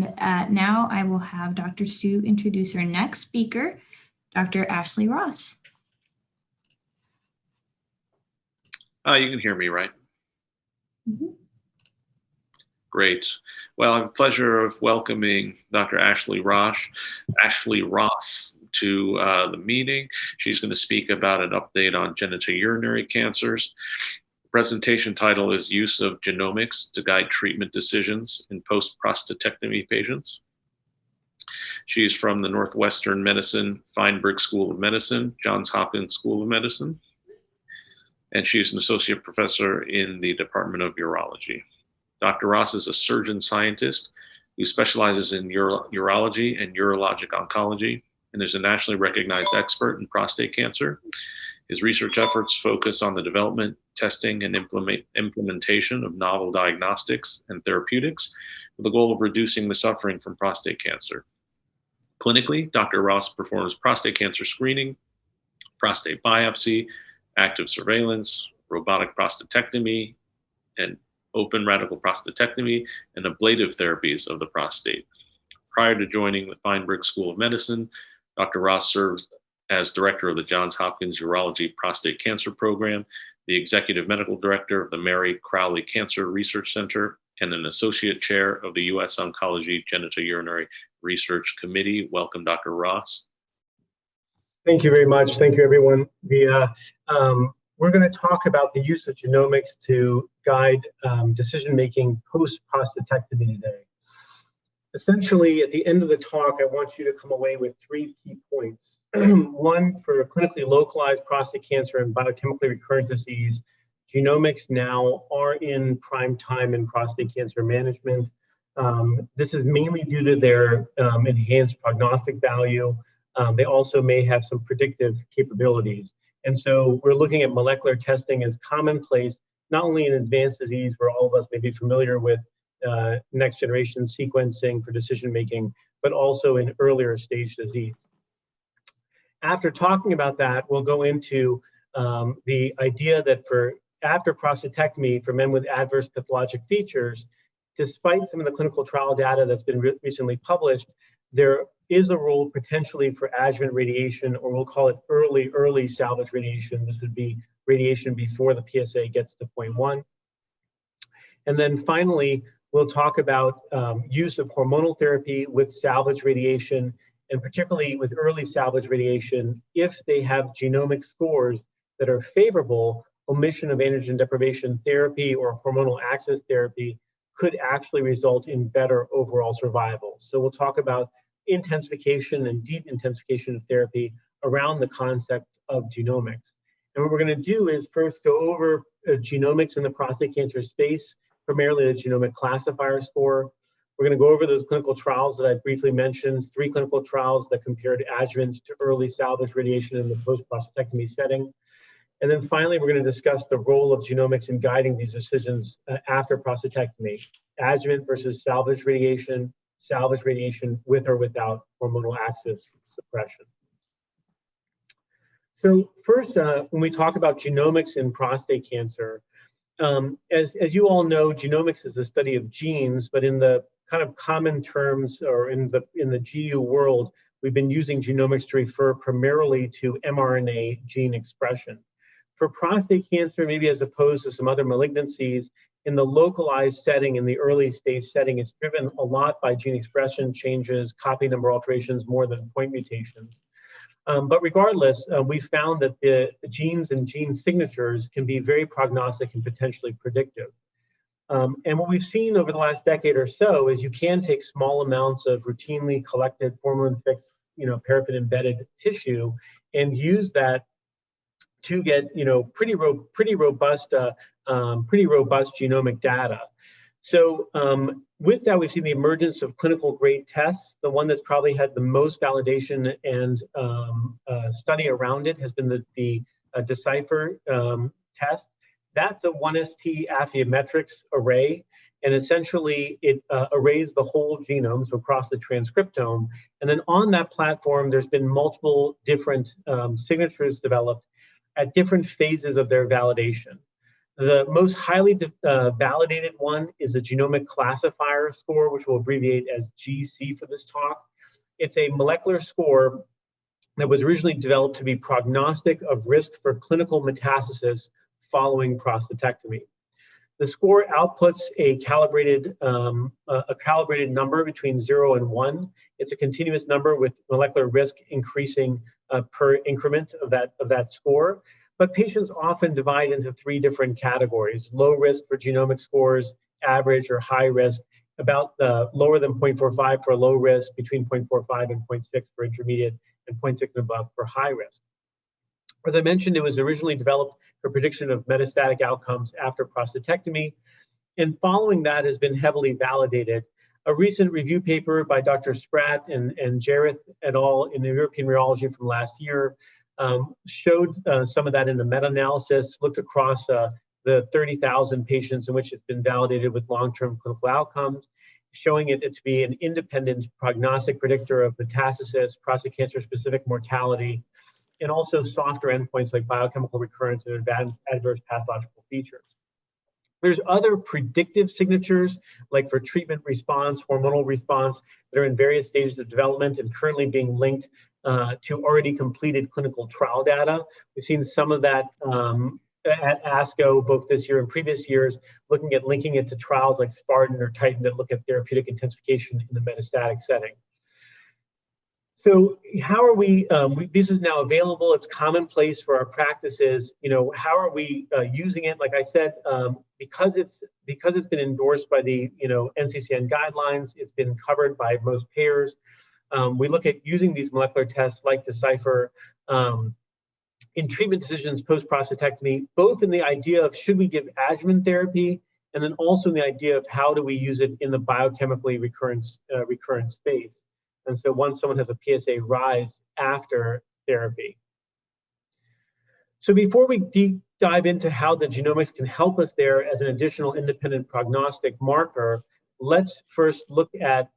And now I will have Dr. Sue introduce our next speaker, Dr. Ashley Ross. You can hear me, right? Mm-hmm. Great. Well, I have the pleasure of welcoming Dr. Ashley Ross to the meeting. She's going to speak about an update on genitourinary cancers. The presentation title is Use of Genomics to Guide Treatment Decisions in Post-Prostatectomy Patients. She's from the Northwestern Medicine Feinberg School of Medicine, Johns Hopkins School of Medicine, and she's an associate professor in the Department of Urology. Dr. Ross is a surgeon scientist who specializes in urology and urologic oncology and is a nationally recognized expert in prostate cancer. His research efforts focus on the development, testing, and implementation of novel diagnostics and therapeutics with the goal of reducing the suffering from prostate cancer. Clinically, Dr. Ross performs prostate cancer screening, prostate biopsy, active surveillance, robotic prostatectomy, and open radical prostatectomy, and ablative therapies of the prostate. Prior to joining the Feinberg School of Medicine, Dr. Ross serves as director of the Johns Hopkins Urology Prostate Cancer Program, the executive medical director of the Mary Crowley Cancer Research Center, and an associate chair of the U.S. Oncology Genitourinary Research Committee. Welcome, Dr. Ross. Thank you very much. Thank you, everyone. We're going to talk about the use of genomics to guide decision-making post-prostatectomy today. Essentially, at the end of the talk, I want you to come away with 3 key points. One, for clinically localized prostate cancer and biochemically recurrent disease, genomics now are in prime time in prostate cancer management. This is mainly due to their enhanced prognostic value. They also may have some predictive capabilities. And so we're looking at molecular testing as commonplace, not only in advanced disease where all of us may be familiar with next generation sequencing for decision making, but also in earlier stage disease. After talking about that, we'll go into the idea that after prostatectomy for men with adverse pathologic features, despite some of the clinical trial data that's been recently published, there is a role potentially for adjuvant radiation, or we'll call it early salvage radiation. This would be radiation before the PSA gets to 0.1. And then finally, we'll talk about use of hormonal therapy with salvage radiation, and particularly with early salvage radiation, if they have genomic scores that are favorable, omission of androgen deprivation therapy or hormonal access therapy could actually result in better overall survival. So we'll talk about intensification and deep intensification of therapy around the concept of genomics. And what we're going to do is first go over genomics in the prostate cancer space, primarily the genomic classifier score. We're going to go over those clinical trials that I briefly mentioned, 3 clinical trials that compared adjuvant to early salvage radiation in the post-prostatectomy setting. And then finally, we're going to discuss the role of genomics in guiding these decisions after prostatectomy, adjuvant versus salvage radiation with or without hormonal access suppression. So first, when we talk about genomics in prostate cancer, as you all know, genomics is the study of genes, but in the kind of common terms, or in the GU world, we've been using genomics to refer primarily to mRNA gene expression. For prostate cancer, maybe as opposed to some other malignancies, in the localized setting, in the early stage setting, it's driven a lot by gene expression changes, copy number alterations, more than point mutations. But regardless, we found that the genes and gene signatures can be very prognostic and potentially predictive. And what we've seen over the last decade or so is you can take small amounts of routinely collected formalin-fixed, paraffin-embedded tissue and use that to get, pretty robust genomic data. So with that, we've seen the emergence of clinical grade tests. The one that's probably had the most validation and study around it has been the Decipher test. That's a 1ST Affymetrix array, and essentially it arrays the whole genome, so across the transcriptome. And then on that platform, there's been multiple different signatures developed at different phases of their validation. The most highly validated one is the genomic classifier score, which we'll abbreviate as GC for this talk. It's a molecular score that was originally developed to be prognostic of risk for clinical metastasis following prostatectomy. The score outputs a calibrated number between 0 and 1. It's a continuous number with molecular risk increasing per increment of that score. But patients often divide into 3 different categories: low risk for genomic scores, average or high risk, about lower than 0.45 for low risk, between 0.45 and 0.6 for intermediate, and 0.6 and above for high risk. As I mentioned, it was originally developed for prediction of metastatic outcomes after prostatectomy, and following that has been heavily validated. A recent review paper by Dr. Spratt and Jareth et al. In the European Urology from last year showed some of that in a meta-analysis, looked across the 30,000 patients in which it's been validated with long-term clinical outcomes, showing it to be an independent prognostic predictor of metastasis, prostate cancer-specific mortality, and also softer endpoints like biochemical recurrence and adverse pathological features. There's other predictive signatures, like for treatment response, hormonal response, that are in various stages of development and currently being linked to already completed clinical trial data. We've seen some of that at ASCO, both this year and previous years, looking at linking it to trials like Spartan or Titan that look at therapeutic intensification in the metastatic setting. So how are we, this is now available, it's commonplace for our practices. How are we using it? Like I said, because it's been endorsed by the NCCN guidelines, it's been covered by most payers. We look at using these molecular tests like Decipher in treatment decisions post-prostatectomy, both in the idea of should we give adjuvant therapy, and then also in the idea of how do we use it in the biochemically recurrent space. And so once someone has a PSA rise after therapy. So before we deep dive into how the genomics can help us there as an additional independent prognostic marker, let's first look at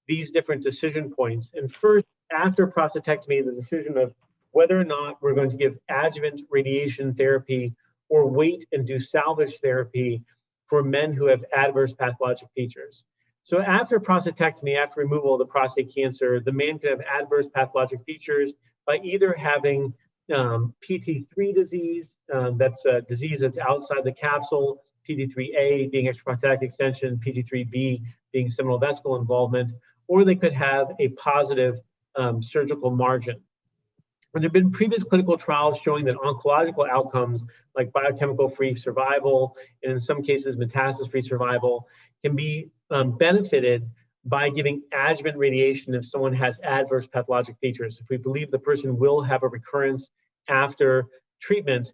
these different decision points. And first, after prostatectomy, the decision of whether or not we're going to give adjuvant radiation therapy or wait and do salvage therapy for men who have adverse pathologic features. So after prostatectomy, after removal of the prostate cancer, the man can have adverse pathologic features by either having PT3 disease, that's a disease that's outside the capsule, PT3A being extraprostatic extension, PT3B being seminal vesicle involvement, or they could have a positive surgical margin. And there have been previous clinical trials showing that oncological outcomes like biochemical-free survival, and in some cases metastasis-free survival, can be benefited by giving adjuvant radiation if someone has adverse pathologic features. If we believe the person will have a recurrence after treatment,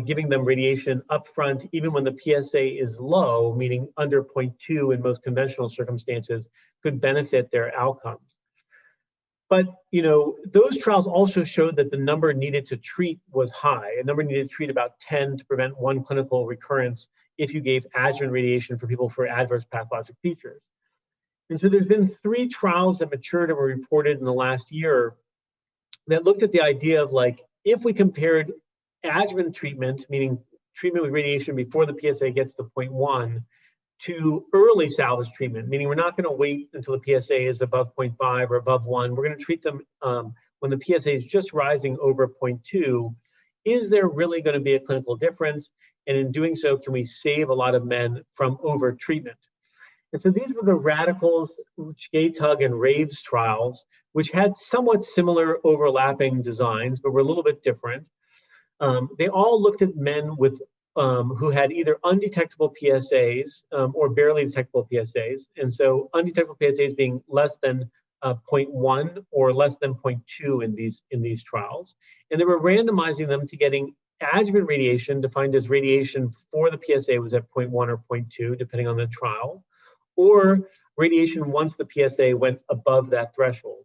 giving them radiation upfront, even when the PSA is low, meaning under 0.2 in most conventional circumstances, could benefit their outcomes. But those trials also showed that the number needed to treat was high. A number needed to treat about 10 to prevent 1 clinical recurrence if you gave adjuvant radiation for people for adverse pathologic features. And so there's been 3 trials that matured and were reported in the last year that looked at the idea of if we compared adjuvant treatment, meaning treatment with radiation before the PSA gets to 0.1, to early salvage treatment, meaning we're not going to wait until the PSA is above 0.5 or above 1. We're going to treat them when the PSA is just rising over 0.2. Is there really going to be a clinical difference? And in doing so, can we save a lot of men from over-treatment? And so these were the Radicals, GATUG, and RAVES trials, which had somewhat similar overlapping designs, but were a little bit different. They all looked at men with who had either undetectable PSAs or barely detectable PSAs. And so undetectable PSAs being less than 0.1 or less than 0.2 in these trials. And they were randomizing them to getting adjuvant radiation, defined as radiation before the PSA was at 0.1 or 0.2, depending on the trial, or radiation once the PSA went above that threshold.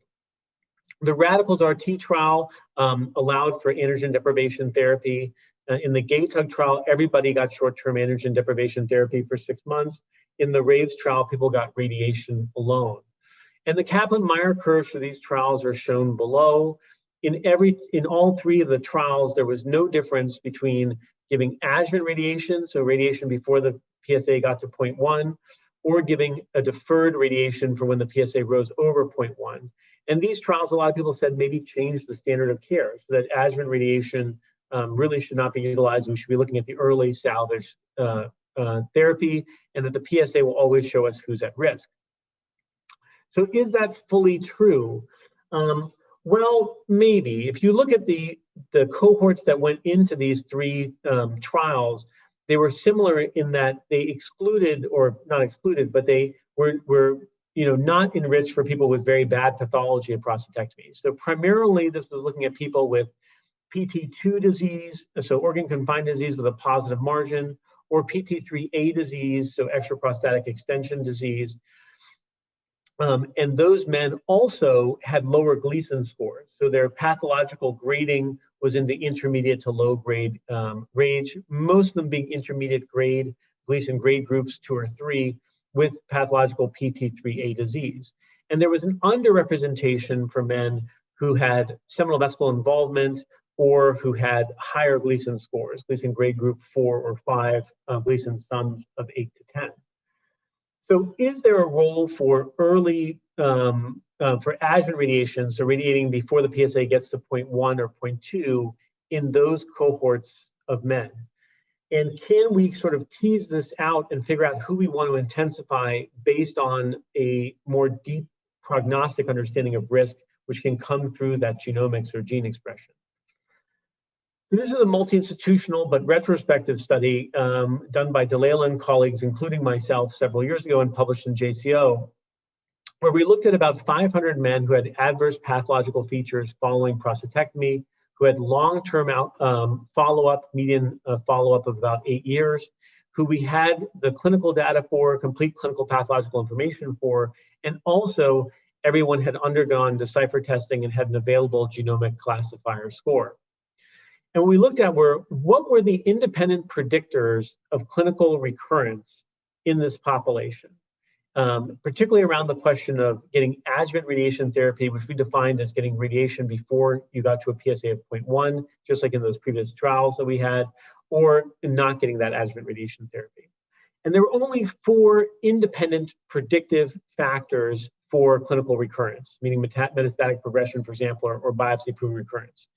The Radicals RT trial allowed for androgen deprivation therapy. In the GATUG trial, everybody got short-term androgen deprivation therapy for 6 months. In the RAVES trial, people got radiation alone. And the Kaplan-Meier curves for these trials are shown below. In all 3 of the trials, there was no difference between giving adjuvant radiation, so radiation before the PSA got to 0.1, or giving a deferred radiation for when the PSA rose over 0.1. And these trials, a lot of people said, maybe change the standard of care, so that adjuvant radiation really should not be utilized. We should be looking at the early salvage therapy, and that the PSA will always show us who's at risk. So is that fully true? Well, maybe. If you look at the cohorts that went into these three trials, they were similar in that they excluded, or not excluded, but they were not enriched for people with very bad pathology of prostatectomy. So primarily, this was looking at people with PT2 disease, so organ confined disease with a positive margin, or PT3A disease, so extraprostatic extension disease. And those men also had lower Gleason scores. So their pathological grading was in the intermediate to low grade range, most of them being intermediate grade, Gleason grade groups 2 or 3, with pathological PT3A disease. And there was an underrepresentation for men who had seminal vesicle involvement or who had higher Gleason scores, Gleason grade group 4 or 5, Gleason sums of 8 to 10. So is there a role for early, for adjuvant radiation, so radiating before the PSA gets to 0.1 or 0.2 in those cohorts of men? And can we sort of tease this out and figure out who we want to intensify based on a more deep prognostic understanding of risk, which can come through that genomics or gene expression? This is a multi-institutional but retrospective study done by DeLayla and colleagues, including myself, several years ago and published in JCO, where we looked at about 500 men who had adverse pathological features following prostatectomy, who had long-term follow-up, median follow-up of about 8 years, who we had the clinical data for, complete clinical pathological information for, and also everyone had undergone Decipher testing and had an available genomic classifier score. And what we looked at were, what were the independent predictors of clinical recurrence in this population, particularly around the question of getting adjuvant radiation therapy, which we defined as getting radiation before you got to a PSA of 0.1, just like in those previous trials that we had, or not getting that adjuvant radiation therapy. And there were only 4 independent predictive factors for clinical recurrence, meaning metastatic progression, for example, or biopsy-proven recurrence.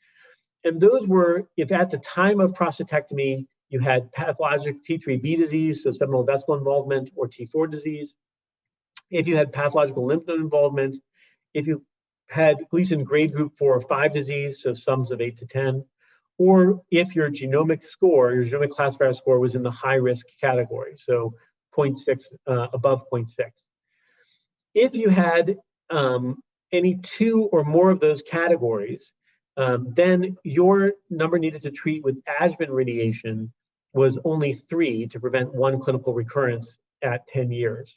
And those were, if at the time of prostatectomy, you had pathologic T3B disease, so seminal vesicle involvement, or T4 disease, if you had pathological lymph node involvement, if you had Gleason grade group 4 or 5 disease, so sums of 8 to 10, or if your genomic score, your genomic classifier score was in the high risk category, so 0.6, above 0.6. If you had any 2 or more of those categories, then your number needed to treat with adjuvant radiation was only 3 to prevent 1 clinical recurrence at 10 years.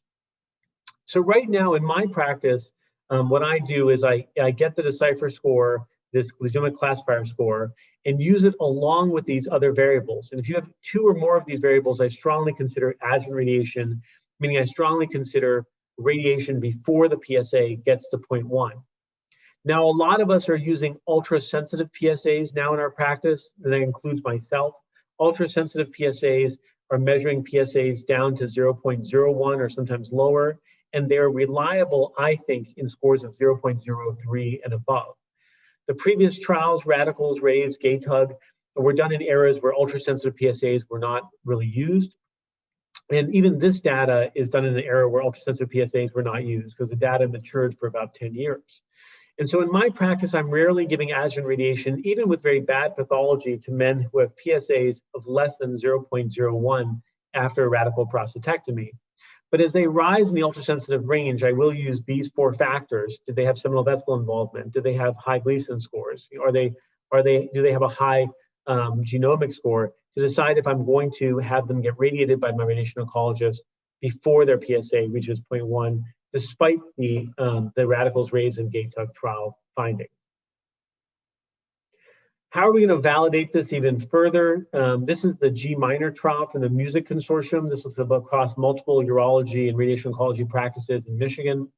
So right now in my practice, what I do is I get the Decipher score, this genomic classifier score, and use it along with these other variables. And if you have 2 or more of these variables, I strongly consider adjuvant radiation, meaning I strongly consider radiation before the PSA gets to 0.1. Now, a lot of us are using ultra-sensitive PSAs now in our practice, and that includes myself. Ultra-sensitive PSAs are measuring PSAs down to 0.01 or sometimes lower, and they're reliable, I think, in scores of 0.03 and above. The previous trials, Radicals, Raves, Gaytug, were done in eras where ultra-sensitive PSAs were not really used. And even this data is done in an era where ultra-sensitive PSAs were not used because the data matured for about 10 years. And so in my practice, I'm rarely giving adjuvant radiation, even with very bad pathology, to men who have PSAs of less than 0.01 after a radical prostatectomy. But as they rise in the ultrasensitive range, I will use these 4 factors. Did they have seminal vesicle involvement? Do they have high Gleason scores? Do they have a high genomic score to decide if I'm going to have them get radiated by my radiation oncologist before their PSA reaches 0.1, despite the Radicals, Raves, and Gaytug trial findings. How are we going to validate this even further? This is the G minor trial from the Music Consortium. This was across multiple urology and radiation oncology practices in Michigan.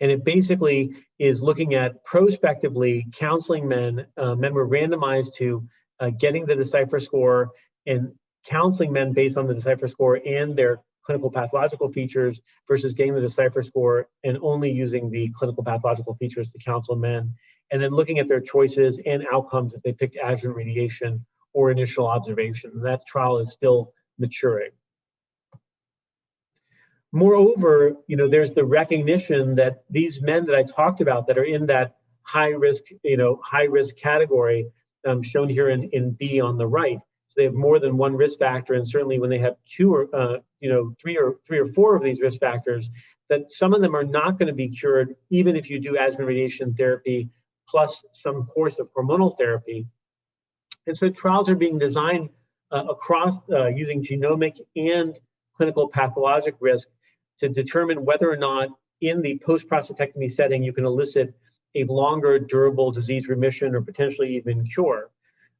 And it basically is looking at prospectively counseling men. Men were randomized to getting the Decipher score and counseling men based on the Decipher score and their clinical pathological features versus getting the Decipher score and only using the clinical pathological features to counsel men, and then looking at their choices and outcomes if they picked adjuvant radiation or initial observation. That trial is still maturing. Moreover, there's the recognition that these men that I talked about that are in that high risk category, shown here in B on the right. So they have more than one risk factor, and certainly when they have two or three or four of these risk factors, that some of them are not going to be cured even if you do adjuvant radiation therapy plus some course of hormonal therapy. And so trials are being designed across using genomic and clinical pathologic risk to determine whether or not in the post-prostatectomy setting you can elicit a longer durable disease remission or potentially even cure.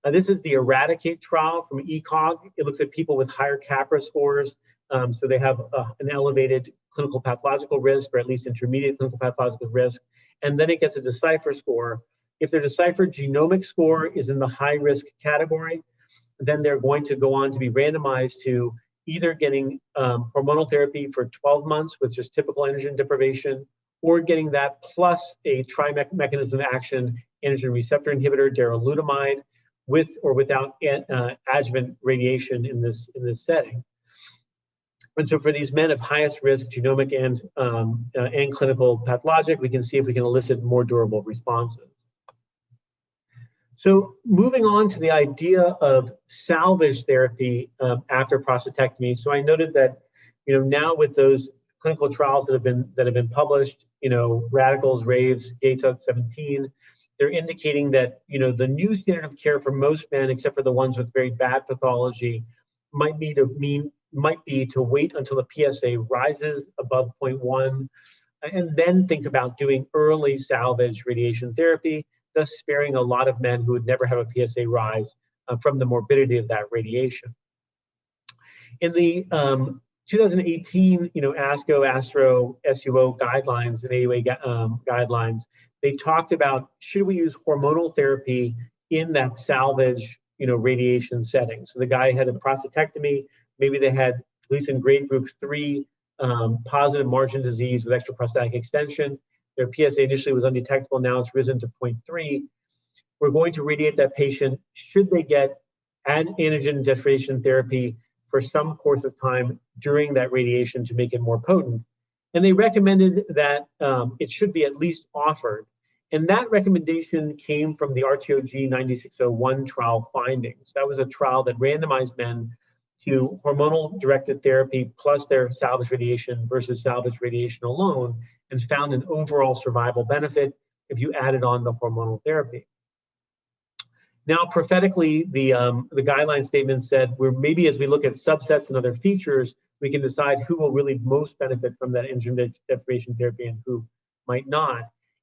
This is the ERADICATE trial from ECOG. It looks at people with higher CAPRA scores, so they have an elevated clinical pathological risk, or at least intermediate clinical pathological risk, and then it gets a Decipher score. If their Decipher genomic score is in the high risk category, then they're going to go on to be randomized to either getting hormonal therapy for 12 months with just typical androgen deprivation, or getting that plus a tri-mechanism of action androgen receptor inhibitor, darolutamide, with or without adjuvant radiation in this setting. And so for these men of highest risk, genomic and clinical pathologic, we can see if we can elicit more durable responses. So moving on to the idea of salvage therapy after prostatectomy. So I noted that, now with those clinical trials that have been published, Radicals, Raves, GATUC 17, they're indicating that, the new standard of care for most men, except for the ones with very bad pathology, might be to wait until the PSA rises above 0.1, and then think about doing early salvage radiation therapy, thus sparing a lot of men who would never have a PSA rise from the morbidity of that radiation. In the 2018, ASCO, ASTRO, SUO guidelines and AUA guidelines, they talked about, should we use hormonal therapy in that salvage, radiation setting? So the guy had a prostatectomy, maybe they had, at least in grade group 3, positive margin disease with extraprostatic extension. Their PSA initially was undetectable, now it's risen to 0.3. We're going to radiate that patient. Should they get androgen deprivation therapy for some course of time during that radiation to make it more potent? And they recommended that it should be at least offered. And that recommendation came from the RTOG 9601 trial findings. That was a trial that randomized men to hormonal-directed therapy plus their salvage radiation versus salvage radiation alone, and found an overall survival benefit if you added on the hormonal therapy. Now, prophetically, the guideline statement said, maybe as we look at subsets and other features, we can decide who will really most benefit from that androgen deprivation therapy and who might not.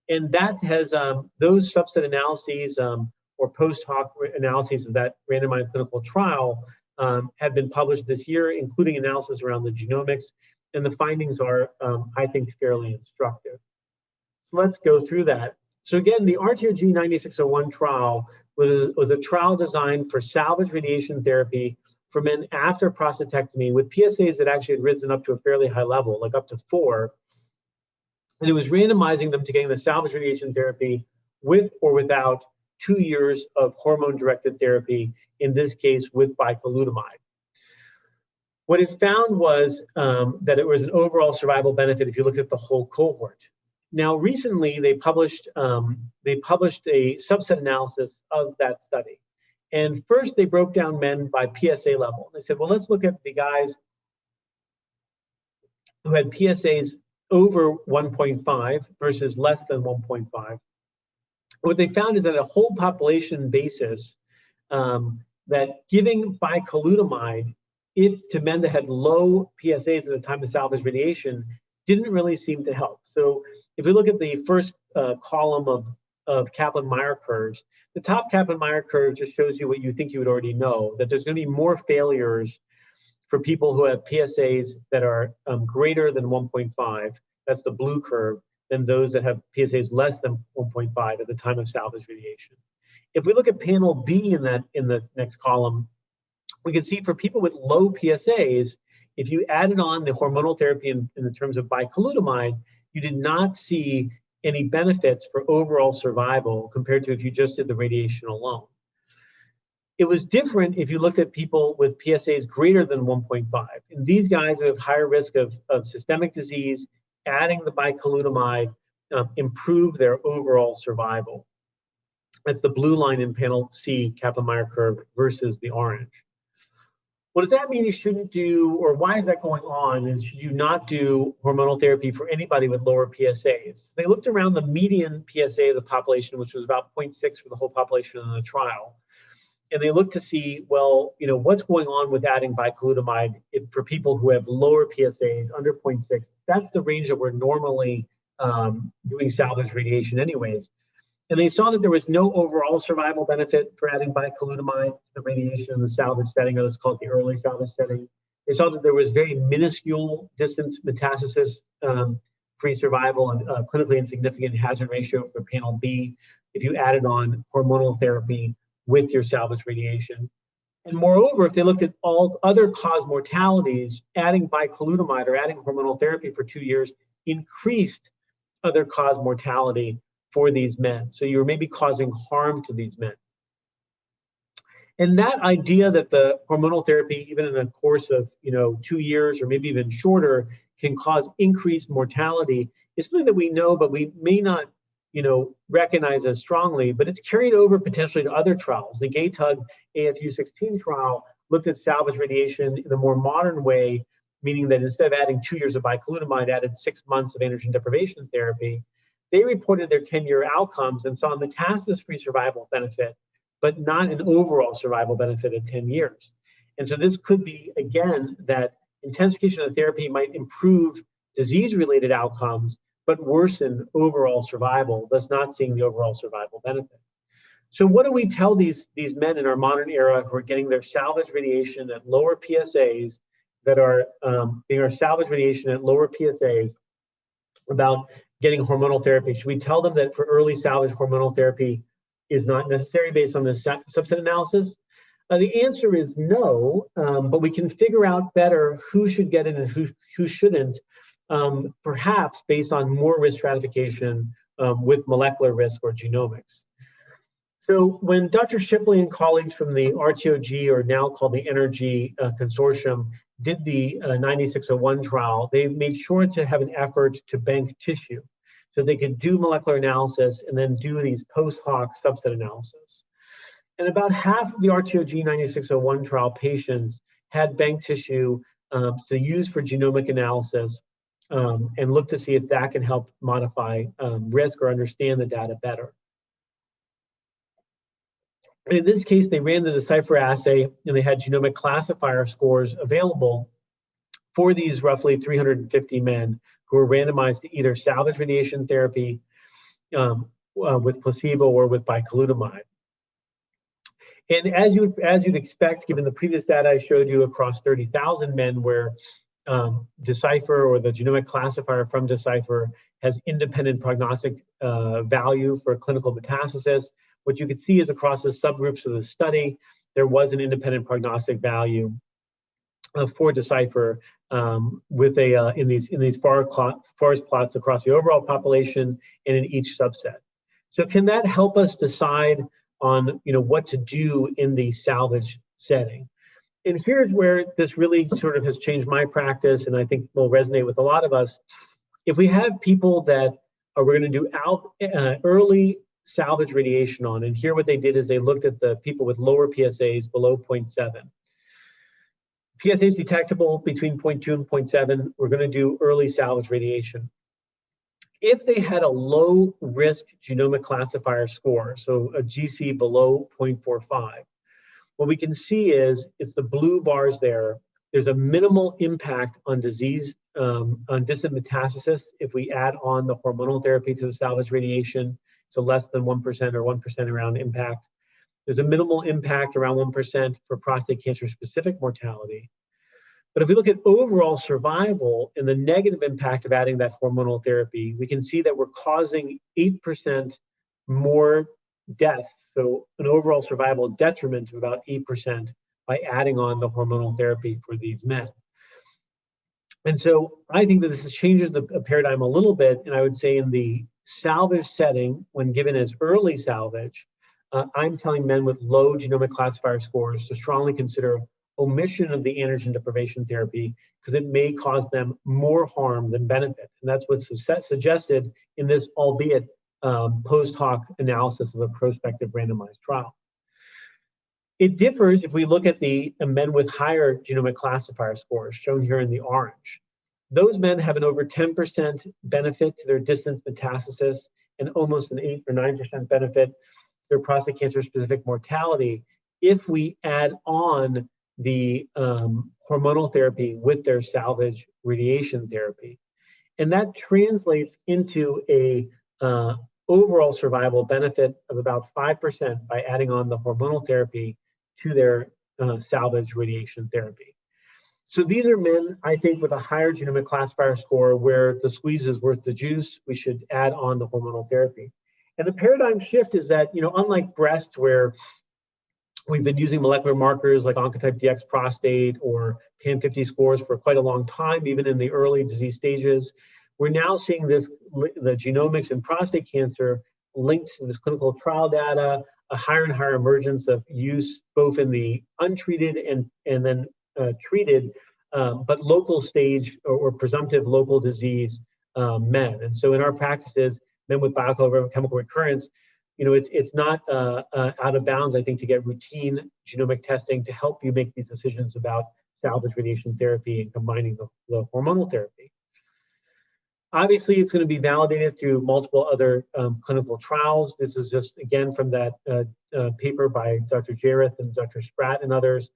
And that has, those subset analyses or post hoc analyses of that randomized clinical trial have been published this year, including analysis around the genomics, and the findings are, I think, fairly instructive. So let's go through that. So again, the RTOG 9601 trial was a trial designed for salvage radiation therapy for men after prostatectomy with PSAs that actually had risen up to a fairly high level, like up to 4. And it was randomizing them to getting the salvage radiation therapy with or without 2 years of hormone-directed therapy, in this case with bicalutamide. What it found was that it was an overall survival benefit if you look at the whole cohort. Now, recently they published a subset analysis of that study. And first they broke down men by PSA level. They said, well, let's look at the guys who had PSAs over 1.5 versus less than 1.5. What they found is that a whole population basis, that giving bicalutamide to men that had low PSAs at the time of salvage radiation didn't really seem to help. So if we look at the first column of Kaplan-Meier curves, the top Kaplan-Meier curve just shows you what you think you would already know, that there's going to be more failures for people who have PSAs that are greater than 1.5, that's the blue curve, than those that have PSAs less than 1.5 at the time of salvage radiation. If we look at panel B in the next column, we can see for people with low PSAs, if you added on the hormonal therapy in the terms of bicalutamide, you did not see any benefits for overall survival compared to if you just did the radiation alone. It was different if you looked at people with PSAs greater than 1.5. And these guys who have higher risk of systemic disease, adding the bicalutamide improved their overall survival. That's the blue line in panel C, Kaplan-Meier curve, versus the orange. What does that mean you shouldn't do, or why is that going on? And should you not do hormonal therapy for anybody with lower PSAs? They looked around the median PSA of the population, which was about 0.6 for the whole population in the trial. And they looked to see, well, what's going on with adding bicalutamide for people who have lower PSAs, under 0.6. That's the range that we're normally doing salvage radiation anyways. And they saw that there was no overall survival benefit for adding bicalutamide to the radiation in the salvage setting, or let's call it the early salvage setting. They saw that there was very minuscule distant metastasis-free survival and clinically insignificant hazard ratio for panel B if you added on hormonal therapy with your salvage radiation. And moreover, if they looked at all other cause mortalities, adding bicalutamide or adding hormonal therapy for 2 years increased other cause mortality for these men. So you're maybe causing harm to these men. And that idea that the hormonal therapy, even in a course of 2 years or maybe even shorter, can cause increased mortality is something that we know, but we may not recognize as strongly, but it's carried over potentially to other trials. The GATUG AFU16 trial looked at salvage radiation in a more modern way, meaning that instead of adding 2 years of bicalutamide, added 6 months of androgen deprivation therapy. They reported their 10-year outcomes and saw a metastasis-free survival benefit, but not an overall survival benefit at 10 years. And so this could be, again, that intensification of therapy might improve disease-related outcomes, but worsen overall survival, thus not seeing the overall survival benefit. So what do we tell these men in our modern era who are getting their salvage radiation at lower PSAs, that are getting our salvage radiation at lower PSAs, about getting hormonal therapy? Should we tell them that for early salvage, hormonal therapy is not necessary based on the subset analysis? The answer is no, but we can figure out better who should get it and who shouldn't, perhaps based on more risk stratification with molecular risk or genomics. So when Dr. Shipley and colleagues from the RTOG, or now called the Energy Consortium, did the 9601 trial, they made sure to have an effort to bank tissue so they could do molecular analysis and then do these post hoc subset analysis. And about half of the RTOG 9601 trial patients had bank tissue to use for genomic analysis and look to see if that can help modify risk or understand the data better. In this case, they ran the Decipher assay and they had genomic classifier scores available for these roughly 350 men who were randomized to either salvage radiation therapy with placebo or with bicalutamide. And as you'd expect, given the previous data I showed you across 30,000 men where Decipher or the genomic classifier from Decipher has independent prognostic value for clinical metastasis, what you can see is across the subgroups of the study, there was an independent prognostic value for Decipher with in these forest plots across the overall population and in each subset. So can that help us decide on what to do in the salvage setting? And here's where this really sort of has changed my practice, and I think will resonate with a lot of us. If we have people that we're going to do early salvage radiation on, and here what they did is they looked at the people with lower PSAs below 0.7. PSAs detectable between 0.2 and 0.7, we're going to do early salvage radiation. If they had a low risk genomic classifier score, so a GC below 0.45, what we can see is it's the blue bars there. There's a minimal impact on disease, on distant metastasis if we add on the hormonal therapy to the salvage radiation. So less than 1% or 1% around impact. There's a minimal impact around 1% for prostate cancer specific mortality. But if we look at overall survival and the negative impact of adding that hormonal therapy, we can see that we're causing 8% more death, so an overall survival detriment of about 8% by adding on the hormonal therapy for these men. And so I think that this changes the paradigm a little bit, and I would say in the salvage setting, when given as early salvage, I'm telling men with low genomic classifier scores to strongly consider omission of the androgen deprivation therapy because it may cause them more harm than benefit. And that's what's suggested in this, albeit post hoc analysis of a prospective randomized trial. It differs if we look at the men with higher genomic classifier scores, shown here in the orange. Those men have an over 10% benefit to their distant metastasis and almost an 8 or 9% benefit to their prostate cancer specific mortality if we add on the hormonal therapy with their salvage radiation therapy. And that translates into a overall survival benefit of about 5% by adding on the hormonal therapy to their salvage radiation therapy. So these are men, I think, with a higher genomic classifier score where the squeeze is worth the juice. We should add on the hormonal therapy. And the paradigm shift is that, unlike breast, where we've been using molecular markers like Oncotype DX prostate or PAM50 scores for quite a long time, even in the early disease stages, we're now seeing the genomics in prostate cancer linked to this clinical trial data, a higher and higher emergence of use both in the untreated and then treated, but local stage or presumptive local disease men. And so in our practices, men with biochemical recurrence, it's not out of bounds, I think, to get routine genomic testing to help you make these decisions about salvage radiation therapy and combining the hormonal therapy. Obviously, it's going to be validated through multiple other clinical trials. This is just, again, from that paper by Dr. Jareth and Dr. Spratt and others,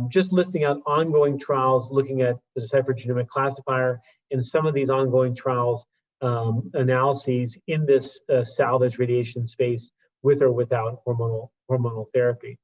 just listing out ongoing trials, looking at the Decipher Genomic Classifier and some of these ongoing trials, analyses in this salvage radiation space with or without hormonal therapy.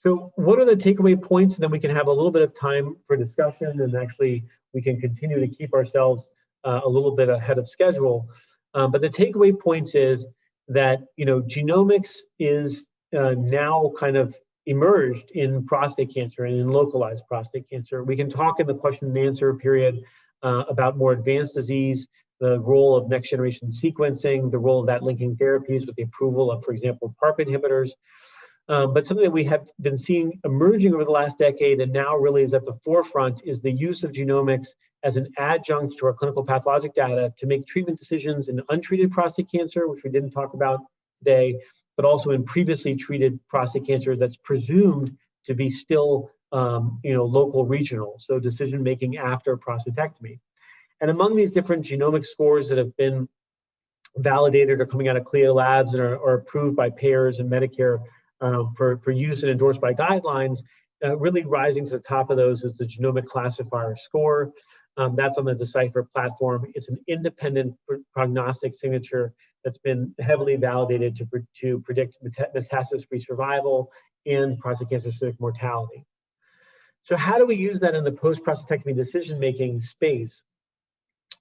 So what are the takeaway points? And then we can have a little bit of time for discussion, and actually we can continue to keep ourselves a little bit ahead of schedule. But the takeaway points is that, genomics is now kind of emerged in prostate cancer and in localized prostate cancer. We can talk in the question and answer period about more advanced disease, the role of next generation sequencing, the role of that linking therapies with the approval of, for example, PARP inhibitors. But something that we have been seeing emerging over the last decade and now really is at the forefront is the use of genomics as an adjunct to our clinical pathologic data to make treatment decisions in untreated prostate cancer, which we didn't talk about today, but also in previously treated prostate cancer that's presumed to be still local regional, so decision making after prostatectomy. And among these different genomic scores that have been validated or coming out of CLIA labs and are approved by payers and Medicare for use and endorsed by guidelines, really rising to the top of those is the genomic classifier score. That's on the Decipher platform. It's an independent prognostic signature that's been heavily validated to predict metastasis-free survival and prostate cancer-specific mortality. So how do we use that in the post-prostatectomy decision-making space?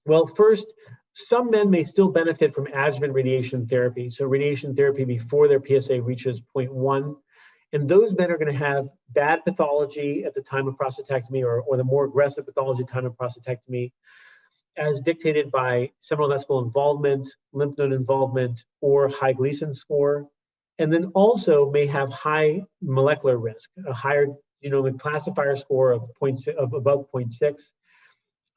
Well, first, some men may still benefit from adjuvant radiation therapy, so radiation therapy before their PSA reaches 0.1. And those men are going to have bad pathology at the time of prostatectomy or the more aggressive pathology at the time of prostatectomy, as dictated by seminal vesicle involvement, lymph node involvement, or high Gleason score. And then also may have high molecular risk, a higher genomic classifier score of above 0.6.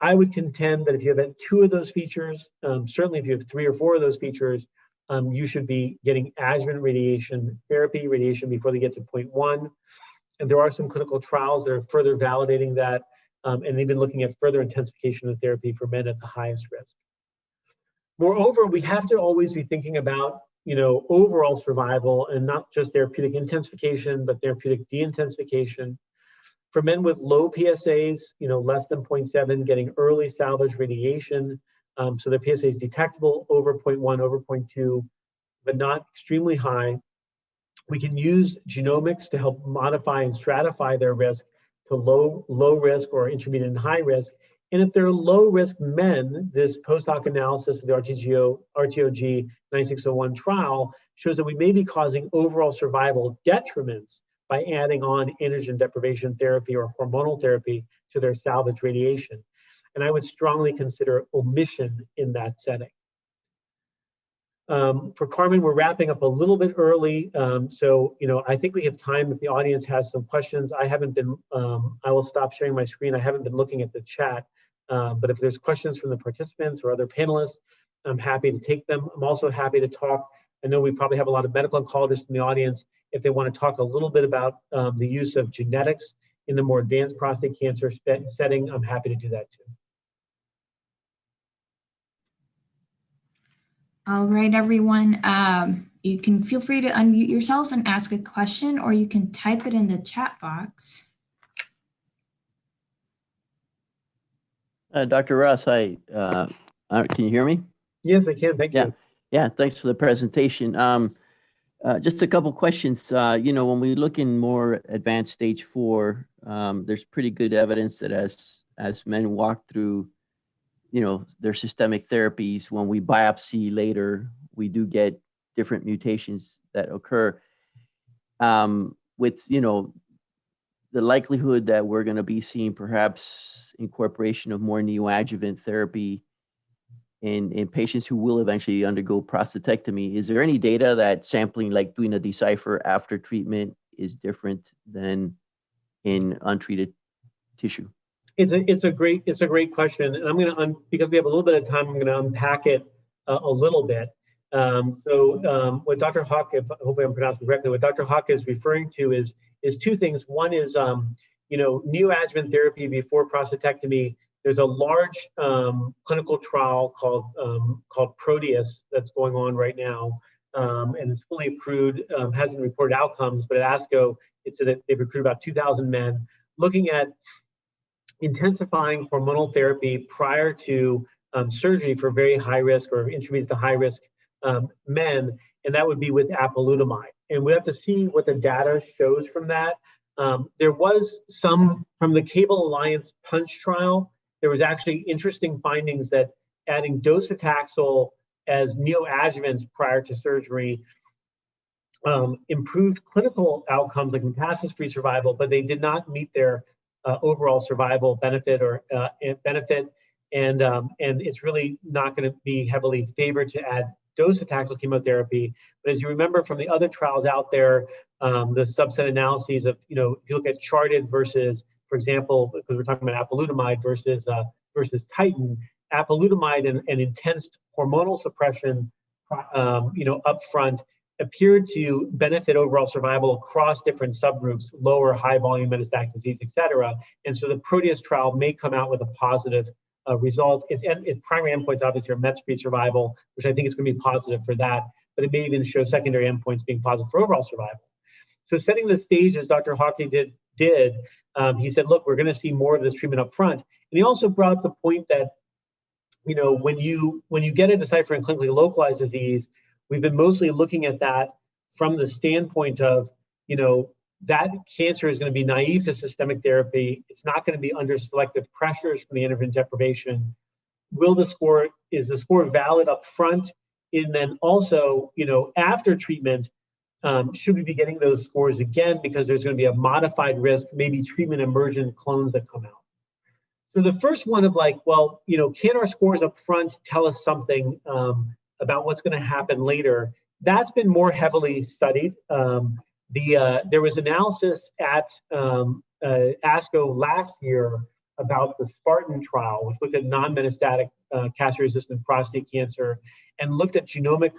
I would contend that if you have 2 of those features, certainly if you have 3 or 4 of those features, you should be getting adjuvant radiation therapy, radiation before they get to 0.1. And there are some clinical trials that are further validating that, and they've been looking at further intensification of therapy for men at the highest risk. Moreover, we have to always be thinking about, overall survival and not just therapeutic intensification, but therapeutic de-intensification. For men with low PSAs, less than 0.7, getting early salvage radiation, so their PSA is detectable over 0.1, over 0.2, but not extremely high. We can use genomics to help modify and stratify their risk to low risk or intermediate and high risk, And if they're low-risk men, this post-hoc analysis of the RTOG 9601 trial shows that we may be causing overall survival detriments by adding on androgen deprivation therapy or hormonal therapy to their salvage radiation. And I would strongly consider omission in that setting. For Carmen, we're wrapping up a little bit early. So, I think we have time if the audience has some questions. I will stop sharing my screen. I haven't been looking at the chat, but if there's questions from the participants or other panelists, I'm happy to take them. I'm also happy to talk. I know we probably have a lot of medical oncologists in the audience. If they want to talk a little bit about the use of genetics in the more advanced prostate cancer setting, I'm happy to do that too. All right, everyone. You can feel free to unmute yourselves and ask a question, or you can type it in the chat box. Dr. Ross, can you hear me? Yes, I can. Thank you. Yeah, thanks for the presentation. Just a couple questions. When we look in more advanced stage 4, there's pretty good evidence that as men walk through their systemic therapies, when we biopsy later, we do get different mutations that occur. With, the likelihood that we're going to be seeing perhaps incorporation of more neoadjuvant therapy in patients who will eventually undergo prostatectomy, is there any data that sampling, like doing a decipher after treatment, is different than in untreated tissue? It's a great question, and I'm going to because we have a little bit of time, I'm going to unpack it a little bit. What Dr. Hawk, hopefully I'm pronouncing correctly, what Dr. Hawk is referring to is two things. One is neoadjuvant therapy before prostatectomy. There's a large clinical trial called Proteus that's going on right now, and it's fully approved. Hasn't reported outcomes, but at ASCO, it said that they've recruited about 2,000 men, looking at intensifying hormonal therapy prior to surgery for very high risk or intermediate to high risk men, and that would be with apalutamide. And we have to see what the data shows from that. There was some from the Cable Alliance Punch trial. There was actually interesting findings that adding docetaxel as neoadjuvant prior to surgery improved clinical outcomes like metastasis-free survival, but they did not meet their overall survival benefit and it's really not going to be heavily favored to add docetaxel chemotherapy. But as you remember from the other trials out there, the subset analyses of, if you look at Charted versus, for example, because we're talking about apalutamide versus Titan, apalutamide and intense hormonal suppression, upfront appeared to benefit overall survival across different subgroups, lower, high volume metastatic disease, et cetera. And so the Proteus trial may come out with a positive result. Its primary endpoints obviously are mets-free survival, which I think is going to be positive for that, but it may even show secondary endpoints being positive for overall survival. So setting the stage, as Dr. Hockey did, he said, look, we're going to see more of this treatment up front. And he also brought up the point that, when you get a decipher and clinically localized disease, we've been mostly looking at that from the standpoint of, that cancer is going to be naive to systemic therapy. It's not going to be under selective pressures from the androgen deprivation. Is the score valid up front? And then also, after treatment, should we be getting those scores again because there's going to be a modified risk, maybe treatment emergent clones that come out. So the first one of can our scores up front tell us something about what's going to happen later? That's been more heavily studied. There was analysis at ASCO last year about the Spartan trial, which looked at non-metastatic castrate-resistant prostate cancer and looked at genomic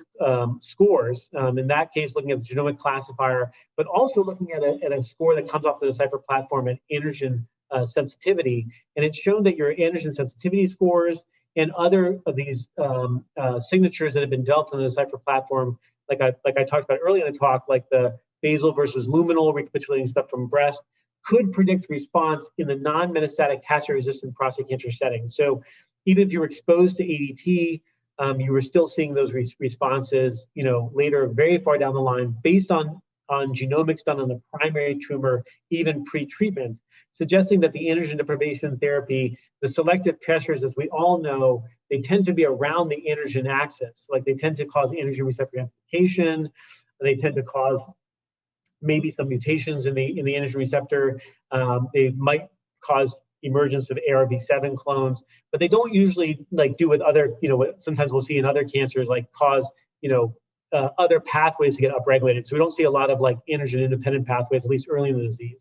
scores. In that case, looking at the genomic classifier, but also looking at a score that comes off the Decipher platform at androgen sensitivity. And it's shown that your androgen sensitivity scores and other of these signatures that have been developed on the Decipher platform, like I talked about earlier in the talk, like the basal versus luminal recapitulating stuff from breast, could predict response in the non-metastatic castrate-resistant prostate cancer setting. So even if you were exposed to ADT, you were still seeing those responses, later, very far down the line, based on genomics done on the primary tumor, even pre-treatment. suggesting that the androgen deprivation therapy, the selective pressures, as we all know, they tend to be around the androgen axis. Like they tend to cause androgen receptor amplification. They tend to cause maybe some mutations in the androgen receptor. They might cause emergence of ARV7 clones, but they don't usually like do with other, what sometimes we'll see in other cancers, like cause, other pathways to get upregulated. So we don't see a lot of like androgen independent pathways, at least early in the disease.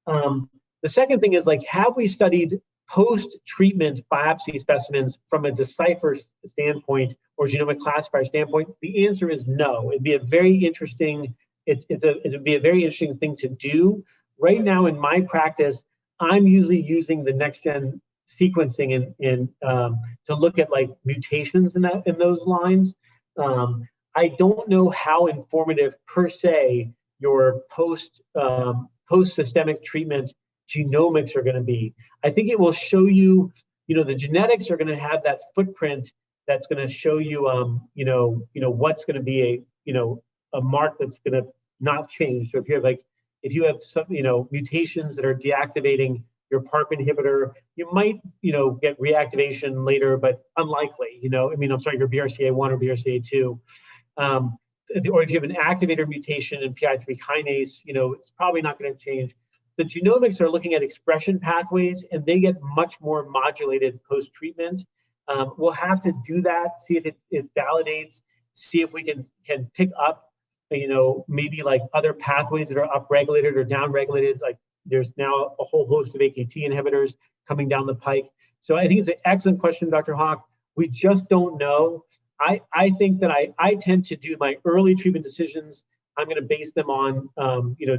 The second thing is, like, have we studied post-treatment biopsy specimens from a Decipher standpoint or genomic classifier standpoint? The answer is no. It'd be a very interesting, it would be a very interesting thing to do. Right now in my practice, I'm usually using the next-gen sequencing to look at like mutations in those lines. I don't know how informative per se your post-systemic treatment genomics are going to be. I think it will show you, the genetics are going to have that footprint that's going to show you, what's going to be a mark that's going to not change. So if you have some, mutations that are deactivating your PARP inhibitor, you might, get reactivation later, but unlikely, I'm sorry, your BRCA1 or BRCA2. Or if you have an activator mutation in PI3 kinase, it's probably not going to change. The genomics are looking at expression pathways, and they get much more modulated post-treatment. We'll have to do that, see if it validates, see if we can pick up, maybe like other pathways that are upregulated or downregulated. Like there's now a whole host of AKT inhibitors coming down the pike. So I think it's an excellent question, Dr. Hawk. We just don't know. I think that I tend to do my early treatment decisions. I'm going to base them on,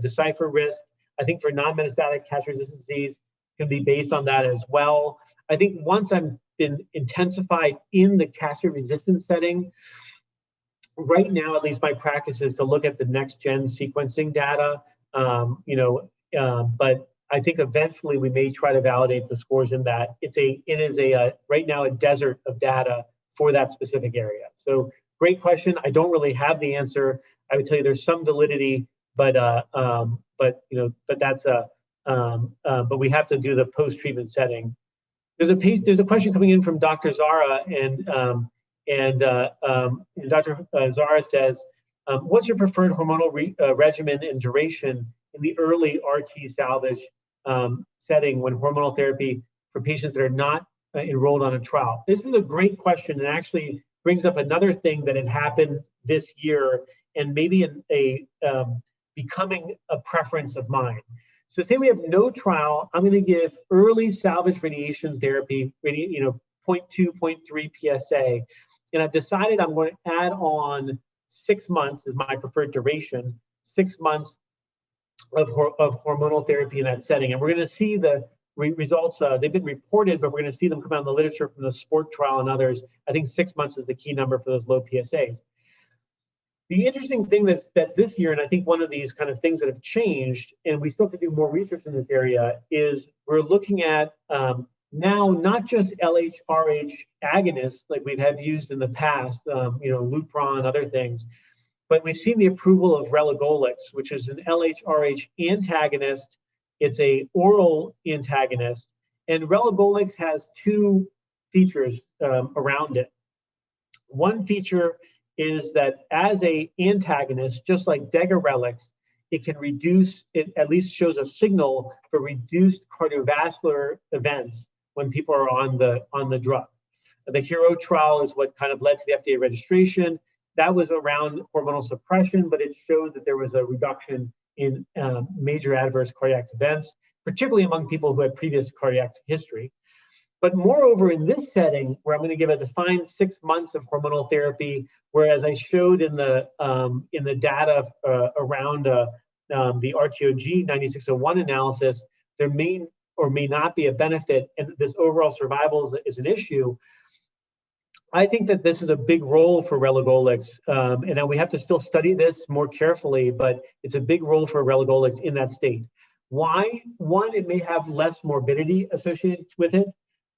Decipher risk. I think for non-metastatic castration-resistant disease can be based on that as well. I think once I've been intensified in the castration-resistant setting, right now, at least my practice is to look at the next-gen sequencing data, but I think eventually we may try to validate the scores in that. It is right now a desert of data for that specific area. So great question. I don't really have the answer. I would tell you there's some validity, but we have to do the post-treatment setting. There's a question coming in from Dr. Zara, and Dr. Zara says, what's your preferred hormonal regimen and duration in the early RT salvage setting when hormonal therapy for patients that are not enrolled on a trial? This is a great question, and actually brings up another thing that had happened this year, and maybe becoming a preference of mine. So say we have no trial, I'm going to give early salvage radiation therapy, 0.2, 0.3 PSA, and I've decided I'm going to add on 6 months is my preferred duration, 6 months of hormonal therapy in that setting. And we're going to see the results, they've been reported, but we're going to see them come out in the literature from the SPORT trial and others. I think 6 months is the key number for those low PSAs. The interesting thing that's this year, and I think one of these kind of things that have changed, and we still have to do more research in this area, is we're looking at now not just LHRH agonists like we have used in the past, Lupron, other things, but we've seen the approval of relugolix, which is an LHRH antagonist. It's a oral antagonist, and relugolix has two features around it. One feature is that as a antagonist, just like degarelix, it can reduce, it at least shows a signal for reduced cardiovascular events when people are on the drug. The HERO trial is what kind of led to the FDA registration. That was around hormonal suppression, but it showed that there was a reduction in major adverse cardiac events, particularly among people who had previous cardiac history. But moreover, in this setting, where I'm going to give a defined 6 months of hormonal therapy, whereas I showed in the data around the RTOG 9601 analysis, there may or may not be a benefit, and this overall survival is an issue. I think that this is a big role for relugolix, and then we have to still study this more carefully, but it's a big role for relugolix in that state. Why? One, it may have less morbidity associated with it,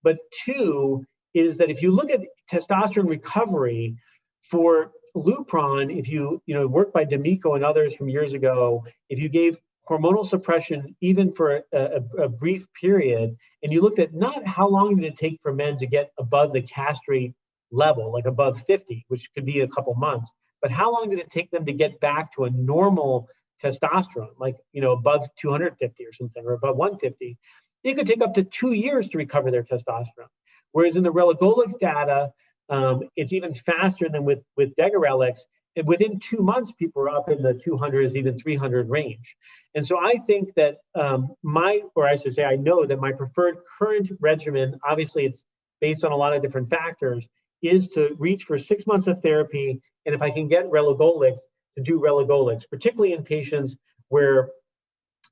but two is that if you look at testosterone recovery for Lupron, if you work by D'Amico and others from years ago, if you gave hormonal suppression, even for a brief period, and you looked at not how long did it take for men to get above the castrate level, like above 50, which could be a couple months, but how long did it take them to get back to a normal testosterone, like, you know, above 250 or something, or above 150, it could take up to 2 years to recover their testosterone. Whereas in the relugolix data, it's even faster than with degarelix. And within 2 months, people are up in the 200s, even 300 range. And so I think that I know that my preferred current regimen, obviously it's based on a lot of different factors, is to reach for 6 months of therapy. And if I can get relugolix, to do relugolix, particularly in patients where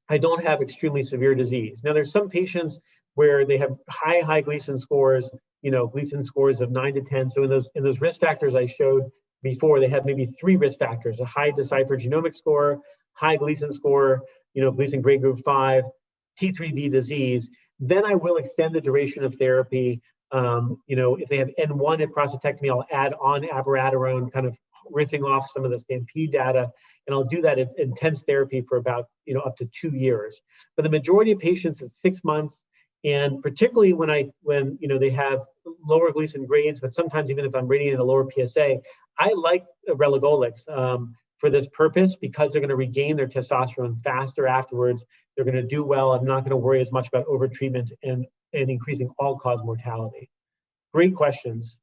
I don't have extremely severe disease. Now, there's some patients where they have high Gleason scores, you know, Gleason scores of 9 to 10. So in those risk factors I showed before, they have maybe 3 risk factors: a high deciphered genomic score, high Gleason score, you know, Gleason grade group 5, T3B disease. Then I will extend the duration of therapy. You know, if they have N1 at prostatectomy, I'll add on abiraterone, kind of riffing off some of the STAMPEDE data, and I'll do that intense therapy for about, you know, up to 2 years. But the majority of patients at 6 months, and particularly when you know they have lower Gleason grades, but sometimes even if I'm rating at a lower PSA, I like relugolix for this purpose, because they're going to regain their testosterone faster afterwards. They're going to do well. I'm not going to worry as much about overtreatment and increasing all-cause mortality. Great questions.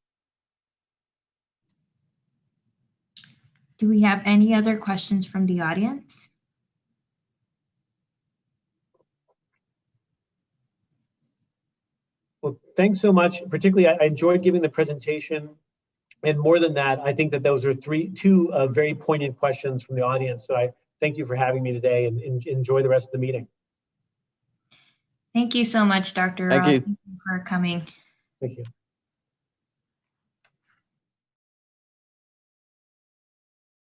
Do we have any other questions from the audience? Well, thanks so much. Particularly, I enjoyed giving the presentation. And more than that, I think that those are two very poignant questions from the audience. So I thank you for having me today, and enjoy the rest of the meeting. Thank you so much, Dr. Ross. Thank you for coming. Thank you.